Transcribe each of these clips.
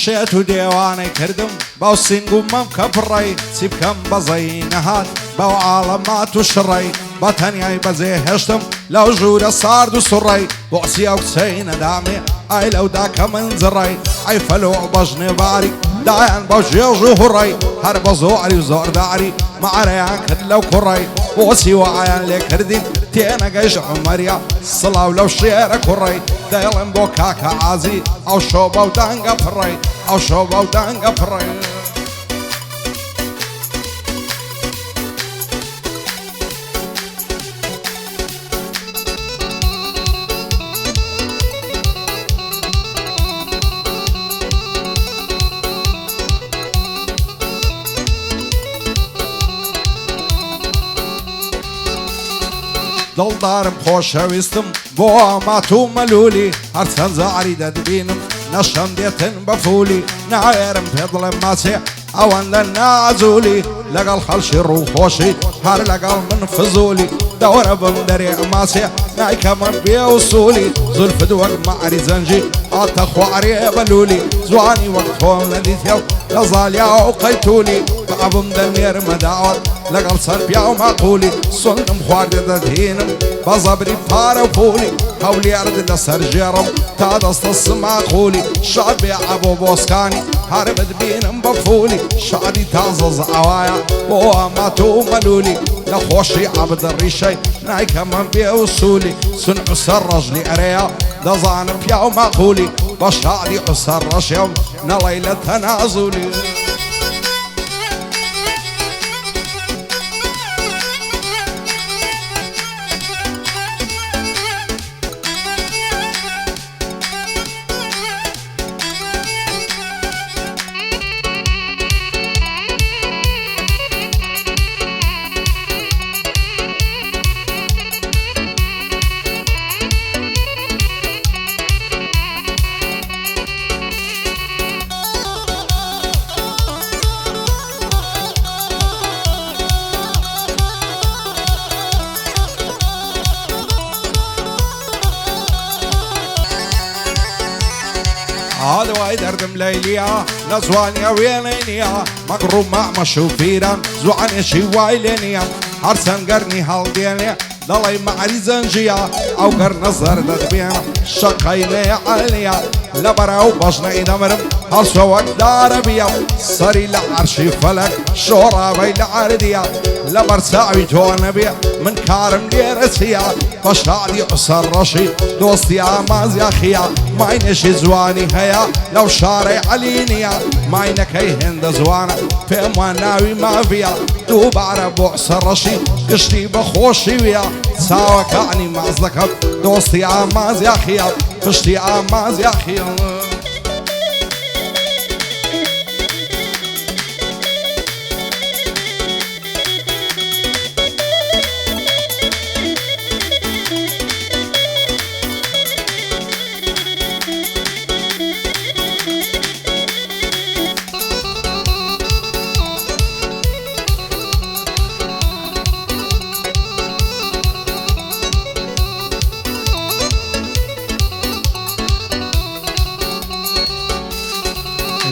شێت و دێوانەی کردم باو سینگ و مەم کە بڕی چی بکەم بەزەی نەهات باو عاڵەمات و شڕی بە تەنیای بەجێ هێشتم لەو ژوورە سارد و سوڕی بۆچی ئەو کچەی نەدامێ ئای لەودا کە من زڕی ئەی فەلۆ بەژنێ باری دایان بەو ژێژ و هوڕی هەر بە زۆری و زۆرداری مەعرەیان کرد لەو کوڕی بۆچی وایان لێ کردین تێنەگەیشت عومەریە سڵاو لەو شێرە کوڕی دەیڵم بۆ کاکە ئازی ئەو شۆ بەو دەنگە پڕی ئەو شۆ بەو دەنگە پڕی دڵدارم خۆشەویستم بۆ ئامات و مەلولی هەرچەند جاری دەدبینم نەشەم دێتن بە فولی ناوێرم پێ بڵێم ماچێ ئەوەندە ناجوولی لەگەڵ خەڵکی ڕووخۆشی هەر لەگەڵ من فزولی دەوەرە بم دەرێ ماچێ نایکە من بێ وسولی زولفت وەک مەعری زەنجی ئاتە خوارێ بەلولی جوانی وەک تۆم نەدیتێ لە زالیا و قەیتولی بەعبم دەمێرمە داوەت لەگەڵ سەرپیا و مەقولی سندم خواردێ دەدهێنم بە زەبری پارە و پولی هەولێرد لەسەر ژێڕم تا دەستە سماقولی شاد بێ عەبۆ بۆسکانی هەر بدبینم بە فولی شادی تازە زەوایە بۆ ئامات و مەلولی لە خۆشی عەبد ڕیشەی نایکە من بێ وسولی سنع و سەر ڕەژنی ئەرەیە دەزانم پیا و مەقولی بە شادی و سەر ڕەشێ و نەڵەی لە تەنازولی هادوای دەردم لەیلیە لە جوانیە وێنەی نییە مەگڕوو مەعمەش و پیران جوانێکی وای لێ نییە هەرچەند گەرنی هەڵدێنێ دەڵێی مەعری زەنجیە ئەو گەر نەزەر دەدبێنە شەقەینەیە عەلیە لە بەراو بەژنەی دەمرم هەڵسۆ وەک دارە بیە سەری لە عەرشی فەلەک شۆڕاوەی لە عەردیە لە بەرچاوی تۆ نەبێ من کارم لێرە چیە بە شادی و سەر ڕەشی دۆستی ئامازیاخیە ماینێکی جوانی هەیە لەو شارەی عەلی نییە ماینەکەی هێندە جوانە پێم وان ناوی ماڤیە دووبارە بۆ سەر ڕەشی گشتی بەخۆشی ویە چاوەکانی ماز دەکەم دۆستی ئامازیاخیە پشتی ئامازیاخیە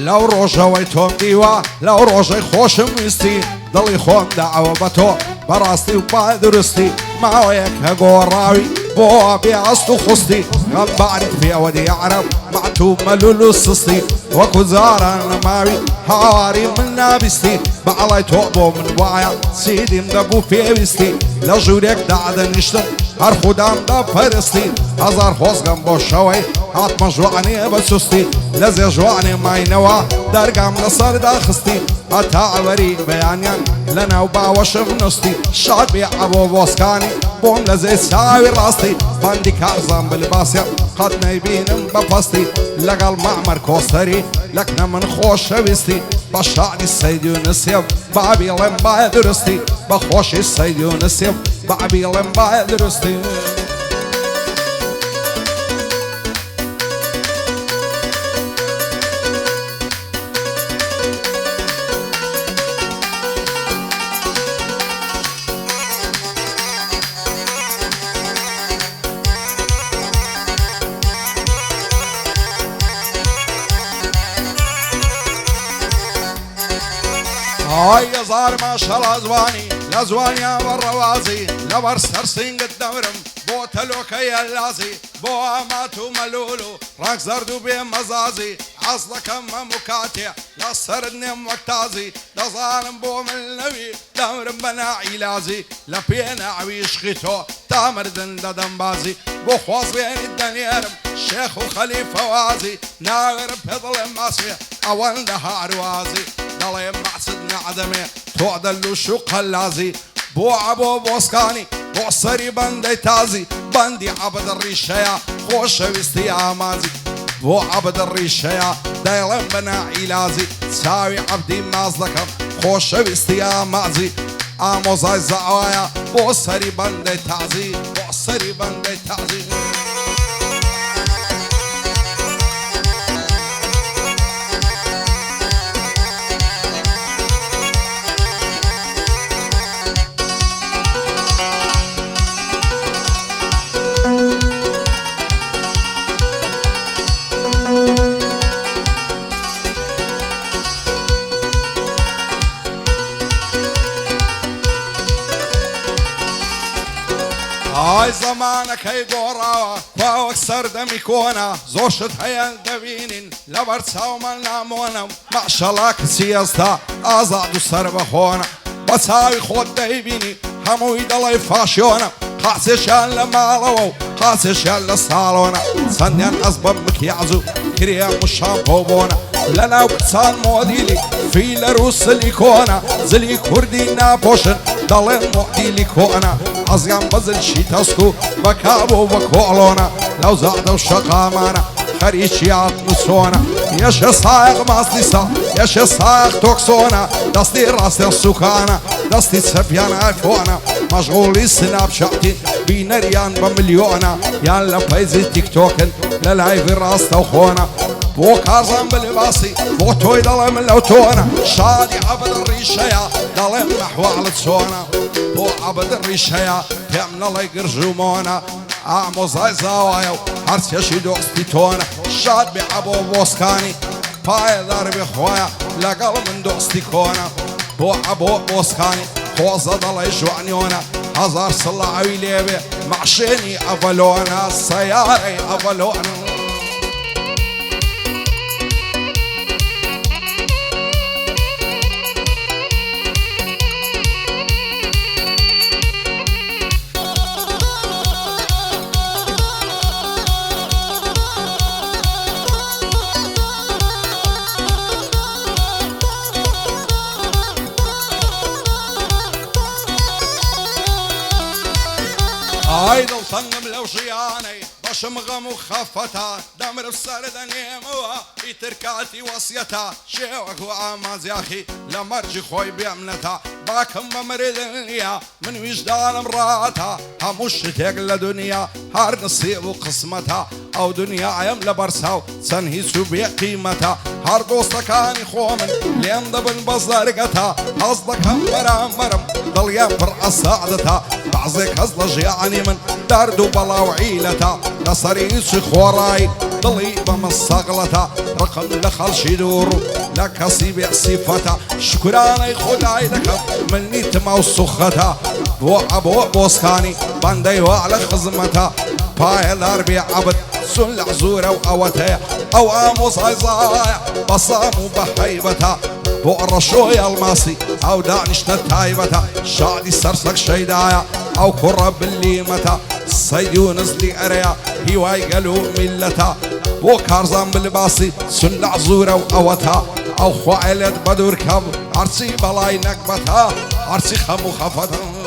لەو ڕۆژەوەی تۆم دیوە لەو ڕۆژەی خۆشم ویستی دڵی خۆم داوە بە تۆ بەڕاستی و با درستی ماوەیەک هەگۆڕاوی بۆ بێ ئەست و خوستی غەمباری پێوە دیعرەب مەعتوب مەلول و سستی وەکو جاران نەماوی هاواری من نابیستی بەعەڵای تۆ بۆ من وایە چیدیم دەبوو پێویستی لە ژوورێک دادەنیشتم هەر خودام دەپەرستی هەزار خۆزگەم بۆ شەوەی هاتمە ژوانێ بە چوستی لە زێ ژوانێ ماینەوە دەرگام لەسەردا خستی هەتا ئەوەری بەیانیان لە ناو باوەشم نووستی شاد بێ عەبۆ بۆسکانی بۆم لە زێ چاوی ڕاستی بەندی کارزان بلباسێ قەت نەیبینم بە پەستی لەگەڵ مەعمەر کۆستەری لەکنە من خۆشەویستی بە شادی سەید یونسێ بابیڵێم باە درستی بە خۆشی سەید یونسێ بابیڵێم باە درستی هاي زار ما شاء الله زواني لا زواني يا بالروازي لا برسر سنگ الدورم بو تلوكي اللازي بو اماتو ملولو راك زردو بمزازي عصلك اما مكاتع لا سردني مكتازي لا ظالم بو من النبي دورم بنا عيلازي لا بينا عويش خيتو تامر دن دنبازي بو خواص بين الدنيارم شيخ وخليفة وازي ناغر بفضل ماسي اول نهار وازي دلي معسدنا عدمي تعدلو شو قلازي بو عبو بوسكاني بو سري بندي تازي بندي عبد الريشيا خوش ويستي عمازي بو عبد الريشيا دايلم بنا عيلازي تساوي عبدي مازلكم خوش ويستي عمازي آموزاي زعوايا بو سري بندي تازي بو سري بندي تازي هاي زمانك هي قوراوة واوك سردمي كونا زوشت هيا دبينين لبرتساو من نامونا ما شاء الله كسياستا ازادو سربخونا بساوي خود دايبيني همو يدلي فاشيونا خاسشان لمالو خاسشان لسالونا سنيان اسباب مكيازو كريم الشامبو بونا لنا وكسان موديلي في لروس اليكونا زلي كردي نابوشن دلين موديلي كونا عزيان بزل شي تسكو بكابو بكولونا لو زادو شقامانا خريشيات نسونا يش صايغ ماسلسا يش صايغ توكسونا دستي راس السكانة دستي سفيان ايفونا مشغولي سناب شاتي بينريان بمليونا يالا بايزي تيك توكن للايف راس توخونا بو كارزان بالباسي بو توي دلم اللوتونا شادي عبد الريشيا دلم محوال تسونا بو عبد الريشيا تمنا الله يقرجمونا عموزاي زاوايا هرس يشي دوستي تونا شاد بعبو بوسكاني باي ضربي خوايا لقل من دوستي كونا بو عبو بوسكاني خوزة دلي جوعنيونا هزار صلاعي ليبي معشيني أفلونا سياري أفلونا هايدو صنم لو شياني بشمغم وخفتا دمر بسرد نيموا يتركاتي وصيتا شيوك وعماز يا اخي لمرجي خوي بيمنتا باكم بمرد النيا من وجدان مراتا هموش تقل دنيا هار نصيب وقسمتها او دنيا عيم لبرساو سنهيسو بقيمتها هار دوستكاني خومن لين ضبن بصدرقتها قصدك هم مرم ضل ينفر السعدتها بعزك هزلج يعني من دردو بلا وعيلتا لصريس خوراي ضليبة من صغلتا رقم لخل شدور لك صيبع صفتا شكراني خداي لك من نيتما وسختا بو ابو بوسكاني باندي وعلى خزمتا باي الاربيع عبد سن عزورة وقوتها او اموس عزايا بصامو بحيبتا بو الرشوية الماسي او دانشنا تايبتا شادي سرسك شيدايا او كرب الليمتا الصيدون زلي اريا هواي قالوا ملتا بو كارزان بالباسي سن عزورة وقوتها او خوالد بدور كم عرسي بلاي نكبتها عرسي خمو خفتها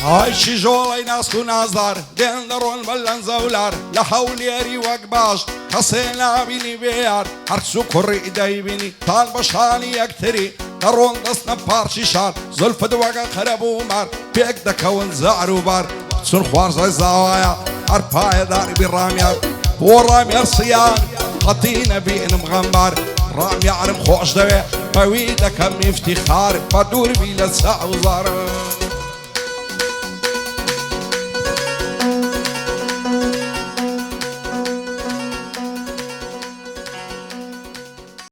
هاي شي جولي ناس كو نازدار دين درون بلن زولار لحول يري وقباش خسينا بيني بيار هرسو كري ايدي بيني طال بشاني يكتري درون دسنا بارشي شار زلف دواقا خربو مار بيك دكون زعرو بار سن خوار زي زوايا هرباي داري بالراميار وراميار صيان خطينا بين مغمبار رامي عرم خوش دوي بويدا كم افتخار بدور بيلا ساعة وزار